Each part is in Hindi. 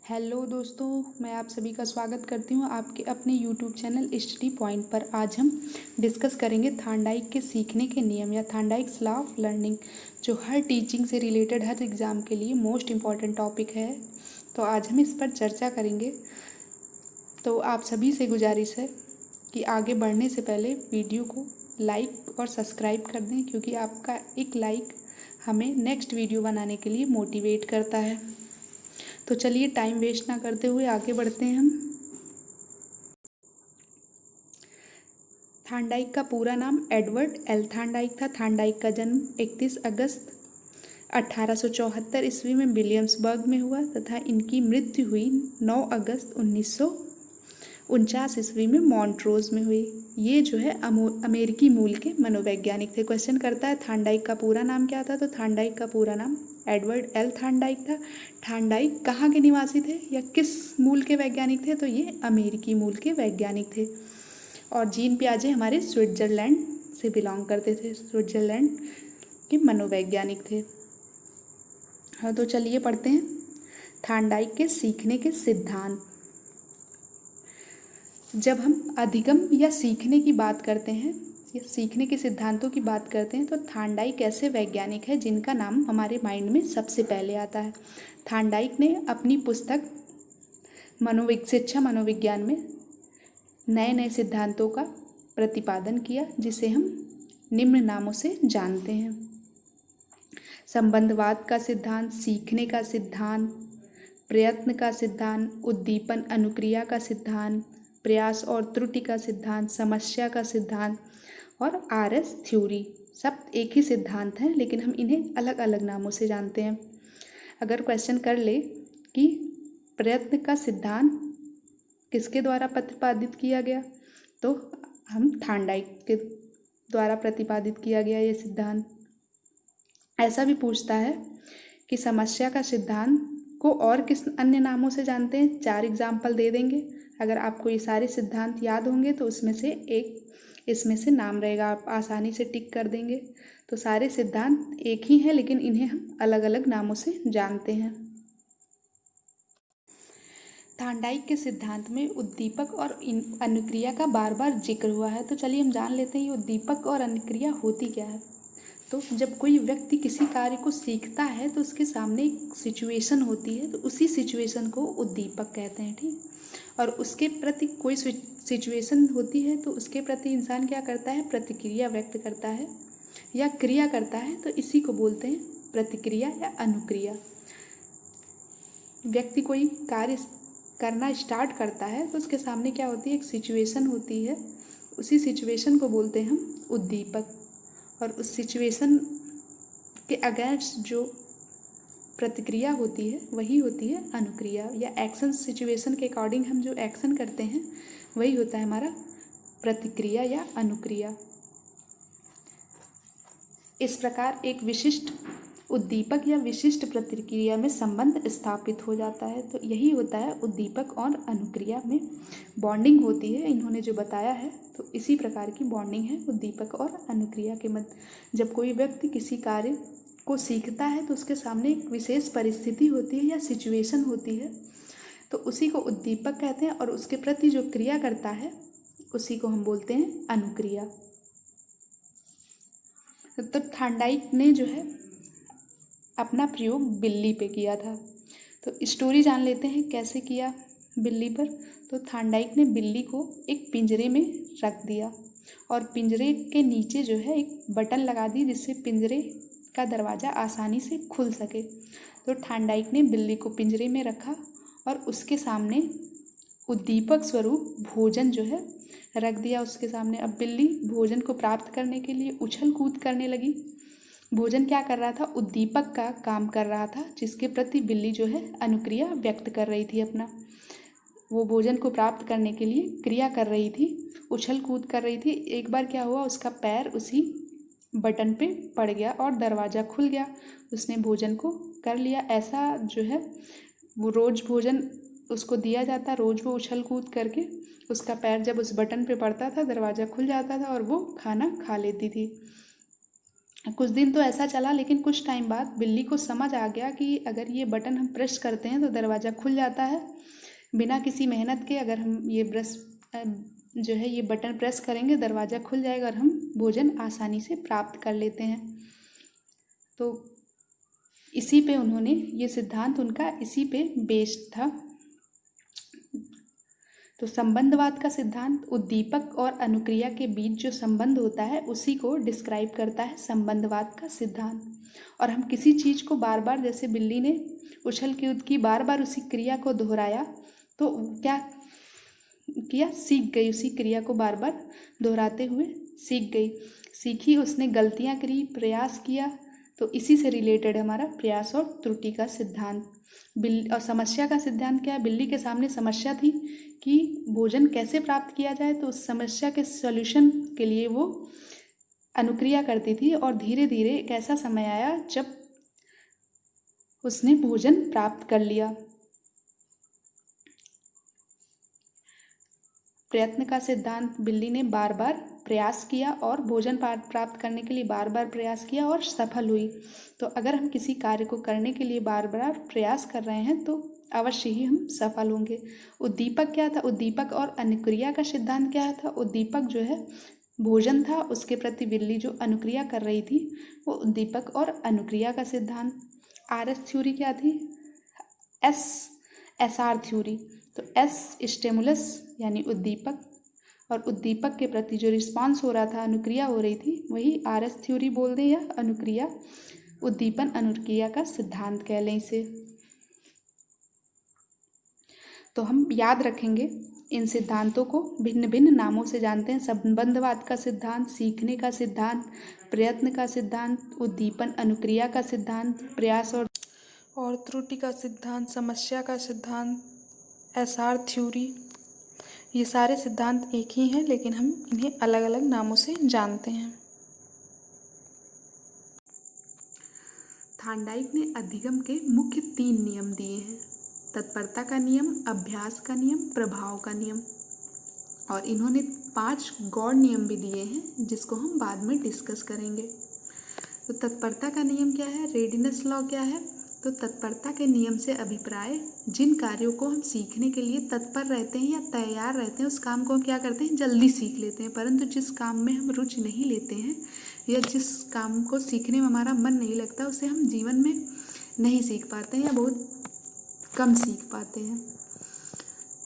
हेलो दोस्तों, मैं आप सभी का स्वागत करती हूँ आपके अपने यूट्यूब चैनल स्टडी पॉइंट पर। आज हम डिस्कस करेंगे थार्नडाइक के सीखने के नियम या थार्नडाइक्स लॉ ऑफ लर्निंग, जो हर टीचिंग से रिलेटेड हर एग्ज़ाम के लिए मोस्ट इम्पॉर्टेंट टॉपिक है। तो आज हम इस पर चर्चा करेंगे। तो आप सभी से गुजारिश है कि आगे बढ़ने से पहले वीडियो को लाइक और सब्सक्राइब कर दें, क्योंकि आपका एक लाइक हमें नेक्स्ट वीडियो बनाने के लिए मोटिवेट करता है। तो चलिए टाइम वेस्ट ना करते हुए आगे बढ़ते हैं हम। थार्नडाइक का पूरा नाम एडवर्ड एल थार्नडाइक था। थार्नडाइक का जन्म 31 अगस्त 1874 ईस्वी में विलियम्सबर्ग में हुआ तथा इनकी मृत्यु हुई 9 अगस्त 1949 ईस्वी में मॉन्ट्रोज में हुई। ये जो है अमेरिकी मूल के मनोवैज्ञानिक थे। क्वेश्चन करता है थार्नडाइक का पूरा नाम क्या था, तो थार्नडाइक का पूरा नाम एडवर्ड एल थार्नडाइक था। थार्नडाइक कहाँ के निवासी थे या किस मूल के वैज्ञानिक थे, तो ये अमेरिकी मूल के वैज्ञानिक थे। और जीन पियाजे हमारे स्विट्जरलैंड से बिलोंग करते थे, स्विट्जरलैंड के मनोवैज्ञानिक थे। हाँ, तो चलिए पढ़ते हैं थार्नडाइक के सीखने के सिद्धांत। जब हम अधिगम या सीखने की बात करते हैं या सीखने के सिद्धांतों की बात करते हैं, तो थार्नडाइक ऐसे वैज्ञानिक है जिनका नाम हमारे माइंड में सबसे पहले आता है। थार्नडाइक ने अपनी पुस्तक शिक्षा मनोविज्ञान में नए नए सिद्धांतों का प्रतिपादन किया, जिसे हम निम्न नामों से जानते हैं: संबंधवाद का सिद्धांत, सीखने का सिद्धांत, प्रयत्न का सिद्धांत, उद्दीपन अनुक्रिया का सिद्धांत, प्रयास और त्रुटि का सिद्धांत, समस्या का सिद्धांत और RS थ्योरी। सब एक ही सिद्धांत हैं, लेकिन हम इन्हें अलग अलग नामों से जानते हैं। अगर क्वेश्चन कर ले कि प्रयत्न का सिद्धांत किसके द्वारा प्रतिपादित किया गया, तो हम थार्नडाइक के द्वारा प्रतिपादित किया गया ये सिद्धांत। ऐसा भी पूछता है कि समस्या का सिद्धांत को और किस अन्य नामों से जानते हैं। 4 एग्जाम्पल दे देंगे। अगर आपको ये सारे सिद्धांत याद होंगे तो उसमें से एक इसमें से नाम रहेगा, आप आसानी से टिक कर देंगे। तो सारे सिद्धांत एक ही हैं, लेकिन इन्हें हम अलग अलग नामों से जानते हैं। थार्नडाइक के सिद्धांत में उद्दीपक और अनुक्रिया का बार बार जिक्र हुआ है। तो चलिए हम जान लेते हैं ये उद्दीपक और अनुक्रिया होती क्या है। तो जब कोई व्यक्ति किसी कार्य को सीखता है तो उसके सामने एक सिचुएशन होती है, तो उसी सिचुएशन को उद्दीपक कहते हैं, ठीक। और उसके प्रति कोई सिचुएशन होती है तो उसके प्रति इंसान क्या करता है, प्रतिक्रिया व्यक्त करता है या क्रिया करता है, तो इसी को बोलते हैं प्रतिक्रिया या अनुक्रिया। व्यक्ति कोई कार्य करना स्टार्ट करता है तो उसके सामने क्या होती है, एक सिचुएशन होती है। उसी सिचुएशन को बोलते हैं हम उद्दीपक, और उस सिचुएशन के अगेंस्ट जो प्रतिक्रिया होती है वही होती है अनुक्रिया, या एक्शन। सिचुएशन के अकॉर्डिंग हम जो एक्शन करते हैं वही होता है हमारा प्रतिक्रिया या अनुक्रिया। इस प्रकार एक विशिष्ट उद्दीपक या विशिष्ट प्रतिक्रिया में संबंध स्थापित हो जाता है। तो यही होता है उद्दीपक और अनुक्रिया में बॉन्डिंग होती है। इन्होंने जो बताया है तो इसी प्रकार की बॉन्डिंग है उद्दीपक और अनुक्रिया के मध्य। जब कोई व्यक्ति किसी कार्य को सीखता है तो उसके सामने एक विशेष परिस्थिति होती है या सिचुएशन होती है, तो उसी को उद्दीपक कहते हैं, और उसके प्रति जो क्रिया करता है उसी को हम बोलते हैं अनुक्रिया। तो थार्नडाइक ने जो है अपना प्रयोग बिल्ली पे किया था। तो स्टोरी जान लेते हैं कैसे किया बिल्ली पर। तो थार्नडाइक ने बिल्ली को एक पिंजरे में रख दिया और पिंजरे के नीचे जो है एक बटन लगा दी, जिससे पिंजरे का दरवाज़ा आसानी से खुल सके। तो थार्नडाइक ने बिल्ली को पिंजरे में रखा और उसके सामने उद्दीपक स्वरूप भोजन जो है रख दिया उसके सामने। अब बिल्ली भोजन को प्राप्त करने के लिए उछल कूद करने लगी। भोजन क्या कर रहा था, उद्दीपक का काम कर रहा था, जिसके प्रति बिल्ली जो है अनुक्रिया व्यक्त कर रही थी। अपना वो भोजन को प्राप्त करने के लिए क्रिया कर रही थी, उछल कूद कर रही थी। एक बार क्या हुआ, उसका पैर उसी बटन पे पड़ गया और दरवाज़ा खुल गया। उसने भोजन को कर लिया। ऐसा जो है वो रोज़ भोजन उसको दिया जाता, रोज़ वो उछल कूद करके उसका पैर जब उस बटन पे पड़ता था, दरवाज़ा खुल जाता था और वो खाना खा लेती थी। कुछ दिन तो ऐसा चला, लेकिन कुछ टाइम बाद बिल्ली को समझ आ गया कि अगर ये बटन हम प्रेस करते हैं तो दरवाज़ा खुल जाता है। बिना किसी मेहनत के अगर हम ये जो है ये बटन प्रेस करेंगे, दरवाज़ा खुल जाएगा और हम भोजन आसानी से प्राप्त कर लेते हैं। तो इसी पे उन्होंने ये सिद्धांत उनका इसी पे बेस्ड था। तो संबंधवाद का सिद्धांत उद्दीपक और अनुक्रिया के बीच जो संबंध होता है उसी को डिस्क्राइब करता है संबंधवाद का सिद्धांत। और हम किसी चीज़ को बार बार, जैसे बिल्ली ने उछल कूद की बार बार उसी क्रिया को दोहराया, तो क्या किया, सीख गई, उसी क्रिया को बार बार दोहराते हुए सीख गई, सीखी, उसने गलतियाँ करी, प्रयास किया। तो इसी से रिलेटेड हमारा प्रयास और त्रुटि का सिद्धांत। बिल्ली और समस्या का सिद्धांत क्या है, बिल्ली के सामने समस्या थी कि भोजन कैसे प्राप्त किया जाए, तो उस समस्या के सॉल्यूशन के लिए वो अनुक्रिया करती थी। और धीरे धीरे एक ऐसा समय आया जब उसने भोजन प्राप्त कर लिया। प्रयत्न का सिद्धांत, बिल्ली ने बार बार प्रयास किया और भोजन प्राप्त करने के लिए बार बार प्रयास किया और सफल हुई। तो अगर हम किसी कार्य को करने के लिए बार बार प्रयास कर रहे हैं तो अवश्य ही हम सफल होंगे। उद्दीपक क्या था, उद्दीपक और अनुक्रिया का सिद्धांत क्या था। उद्दीपक जो है भोजन था, उसके प्रति बिल्ली जो अनुक्रिया कर रही थी वो उद्दीपक और अनुक्रिया का सिद्धांत। RS थ्योरी क्या थी, SR थ्योरी। तो S स्टिमुलस यानी उद्दीपक, और उद्दीपक के प्रति जो रिस्पांस हो रहा था, अनुक्रिया हो रही थी, वही RS थ्योरी बोल दें या अनुक्रिया, उद्दीपन अनुक्रिया का सिद्धांत कह लें इसे। तो हम याद रखेंगे इन सिद्धांतों को, भिन्न भिन्न नामों से जानते हैं। संबंधवाद का सिद्धांत, सीखने का सिद्धांत, प्रयत्न का सिद्धांत, उद्दीपन अनुक्रिया का सिद्धांत, प्रयास और त्रुटि का सिद्धांत, समस्या का सिद्धांत, SR थ्योरी। ये सारे सिद्धांत एक ही हैं, लेकिन हम इन्हें अलग अलग नामों से जानते हैं। थार्नडाइक ने अधिगम के मुख्य 3 नियम दिए हैं, तत्परता का नियम, अभ्यास का नियम, प्रभाव का नियम। और इन्होंने 5 गौड़ नियम भी दिए हैं जिसको हम बाद में डिस्कस करेंगे। तो तत्परता का नियम क्या है, रेडीनेस लॉ क्या है। तो तत्परता के नियम से अभिप्राय, जिन कार्यों को हम सीखने के लिए तत्पर रहते हैं या तैयार रहते हैं, उस काम को हम क्या करते हैं, जल्दी सीख लेते हैं। परंतु जिस काम में हम रुचि नहीं लेते हैं या जिस काम को सीखने में हमारा मन नहीं लगता, उसे हम जीवन में नहीं सीख पाते हैं या बहुत कम सीख पाते हैं।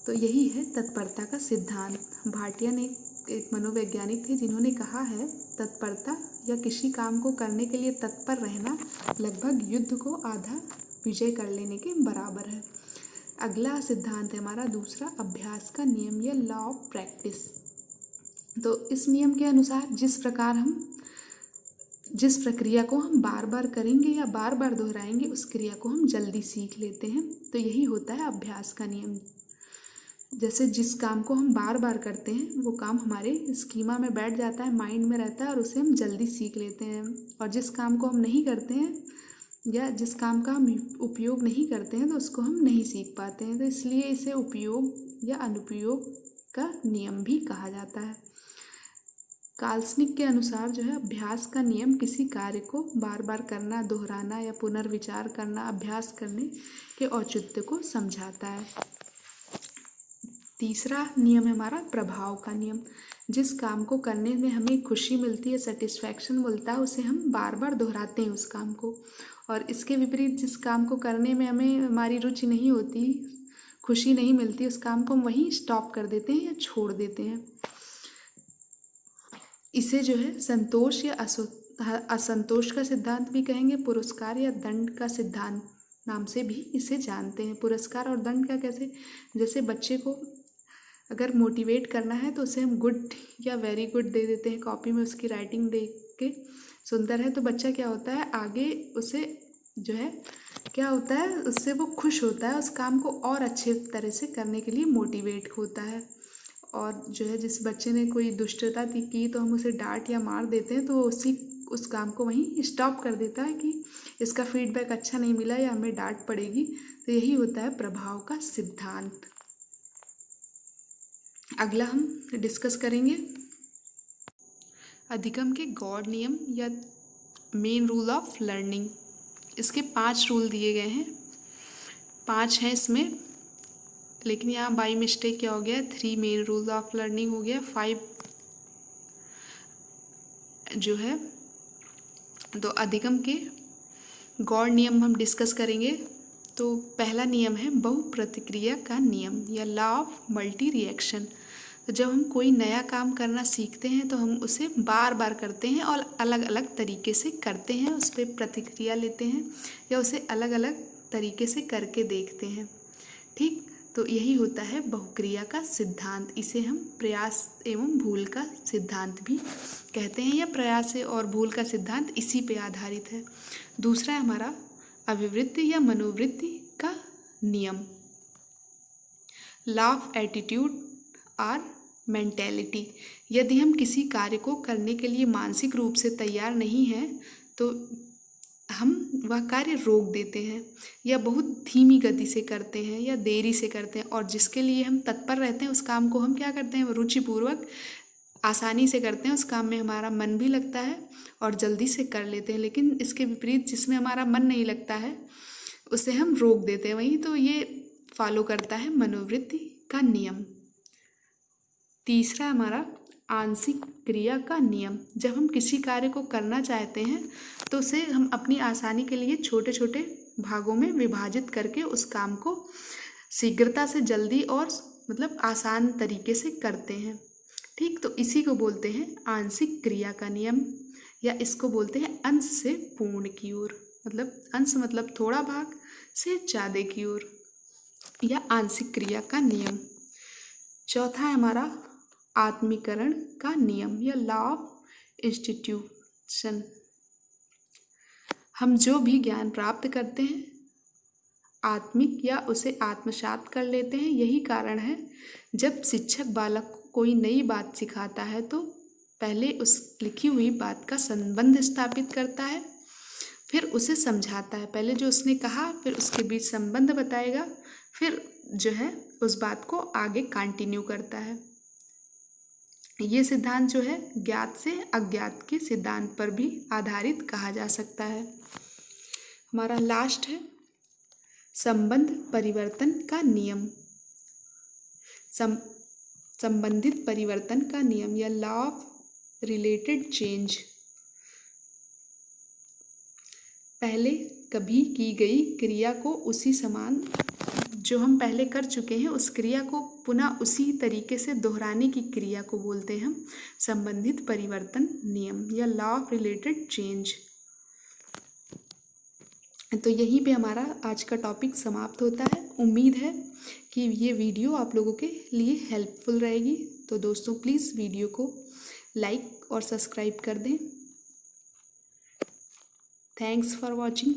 तो यही है तत्परता का सिद्धांत। भाटिया ने एक मनोवैज्ञानिक थे जिन्होंने कहा है, तत्परता या किसी काम को करने के लिए तत्पर रहना लगभग युद्ध को आधा विजय कर लेने के बराबर है। अगला सिद्धांत है हमारा दूसरा, अभ्यास का नियम या लॉ ऑफ प्रैक्टिस। तो इस नियम के अनुसार जिस प्रक्रिया को हम बार बार करेंगे या बार बार दोहराएंगे, उस क्रिया को हम जल्दी सीख लेते हैं। तो यही होता है अभ्यास का नियम। जैसे जिस काम को हम बार बार करते हैं वो काम हमारे स्कीमा में बैठ जाता है, माइंड में रहता है और उसे हम जल्दी सीख लेते हैं। और जिस काम को हम नहीं करते हैं या जिस काम का हम उपयोग नहीं करते हैं तो उसको हम नहीं सीख पाते हैं। तो इसलिए इसे उपयोग या अनुपयोग का नियम भी कहा जाता है। काल्सनिक के अनुसार जो है अभ्यास का नियम किसी कार्य को बार बार करना, दोहराना या पुनर्विचार करना, अभ्यास करने के औचित्य को समझाता है। तीसरा नियम है हमारा प्रभाव का नियम। जिस काम को करने में हमें खुशी मिलती है, सेटिस्फैक्शन मिलता है, उसे हम बार बार दोहराते हैं उस काम को। और इसके विपरीत जिस काम को करने में हमारी रुचि नहीं होती, खुशी नहीं मिलती, उस काम को हम वहीं स्टॉप कर देते हैं या छोड़ देते हैं। इसे जो है संतोष या असंतोष का सिद्धांत भी कहेंगे, पुरस्कार या दंड का सिद्धांत नाम से भी इसे जानते हैं। पुरस्कार और दंड का कैसे, जैसे बच्चे को अगर मोटिवेट करना है तो उसे हम गुड या वेरी गुड दे देते हैं, कॉपी में उसकी राइटिंग देख के सुंदर है तो बच्चा क्या होता है, आगे उसे जो है क्या होता है, उससे वो खुश होता है, उस काम को और अच्छे तरह से करने के लिए मोटिवेट होता है। और जो है जिस बच्चे ने कोई दुष्टता की तो हम उसे डांट या मार देते हैं तो उस काम को वहीं स्टॉप कर देता है कि इसका फीडबैक अच्छा नहीं मिला या हमें डांट पड़ेगी। तो यही होता है प्रभाव का सिद्धांत। अगला हम डिस्कस करेंगे अधिगम के गौड़ नियम या मेन रूल ऑफ लर्निंग। इसके 5 रूल दिए गए हैं, 5 हैं इसमें, लेकिन यहाँ बाई मिस्टेक क्या हो गया, 3 मेन रूल ऑफ लर्निंग हो गया, 5 जो है। तो अधिगम के गौड़ नियम हम डिस्कस करेंगे। तो पहला नियम है बहुप्रतिक्रिया का नियम या लॉ ऑफ मल्टी रिएक्शन। तो जब हम कोई नया काम करना सीखते हैं तो हम उसे बार बार करते हैं और अलग अलग तरीके से करते हैं, उस पर प्रतिक्रिया लेते हैं या उसे अलग अलग तरीके से करके देखते हैं। ठीक, तो यही होता है बहुक्रिया का सिद्धांत। इसे हम प्रयास एवं भूल का सिद्धांत भी कहते हैं, या प्रयास और भूल का सिद्धांत इसी पे आधारित है। दूसरा है हमारा अभिवृत्ति या मनोवृत्ति का नियम, लॉ ऑफ एटीट्यूड और मेंटेलिटी। यदि हम किसी कार्य को करने के लिए मानसिक रूप से तैयार नहीं हैं तो हम वह कार्य रोक देते हैं या बहुत धीमी गति से करते हैं या देरी से करते हैं, और जिसके लिए हम तत्पर रहते हैं उस काम को हम क्या करते हैं, रुचिपूर्वक आसानी से करते हैं, उस काम में हमारा मन भी लगता है और जल्दी से कर लेते हैं। लेकिन इसके विपरीत जिसमें हमारा मन नहीं लगता है उसे हम रोक देते हैं। वहीं तो ये फॉलो करता है मनोवृत्ति का नियम। तीसरा हमारा आंशिक क्रिया का नियम। जब हम किसी कार्य को करना चाहते हैं तो उसे हम अपनी आसानी के लिए छोटे छोटे भागों में विभाजित करके उस काम को शीघ्रता से जल्दी और मतलब आसान तरीके से करते हैं। ठीक, तो इसी को बोलते हैं आंशिक क्रिया का नियम, या इसको बोलते हैं अंश से पूर्ण की ओर। मतलब अंश मतलब थोड़ा भाग से ज़्यादा की ओर, या आंशिक क्रिया का नियम। चौथा है हमारा आत्मीकरण का नियम या लॉ ऑफ इंस्टीट्यूशन। हम जो भी ज्ञान प्राप्त करते हैं आत्मिक या उसे आत्मसात कर लेते हैं। यही कारण है जब शिक्षक बालक को कोई नई बात सिखाता है तो पहले उस लिखी हुई बात का संबंध स्थापित करता है, फिर उसे समझाता है। पहले जो उसने कहा फिर उसके बीच संबंध बताएगा, फिर जो है उस बात को आगे कंटिन्यू करता है। ये सिद्धांत जो है ज्ञात से अज्ञात के सिद्धांत पर भी आधारित कहा जा सकता है। हमारा लास्ट है संबंध परिवर्तन का नियम, संबंधित परिवर्तन का नियम या लॉ ऑफ रिलेटेड चेंज। पहले कभी की गई क्रिया को उसी समान जो हम पहले कर चुके हैं उस क्रिया को पुनः उसी तरीके से दोहराने की क्रिया को बोलते हैं हम संबंधित परिवर्तन नियम या लॉ ऑफ रिलेटेड चेंज। तो यहीं पे हमारा आज का टॉपिक समाप्त होता है। उम्मीद है कि ये वीडियो आप लोगों के लिए हेल्पफुल रहेगी। तो दोस्तों प्लीज़ वीडियो को लाइक और सब्सक्राइब कर दें। Thanks for watching.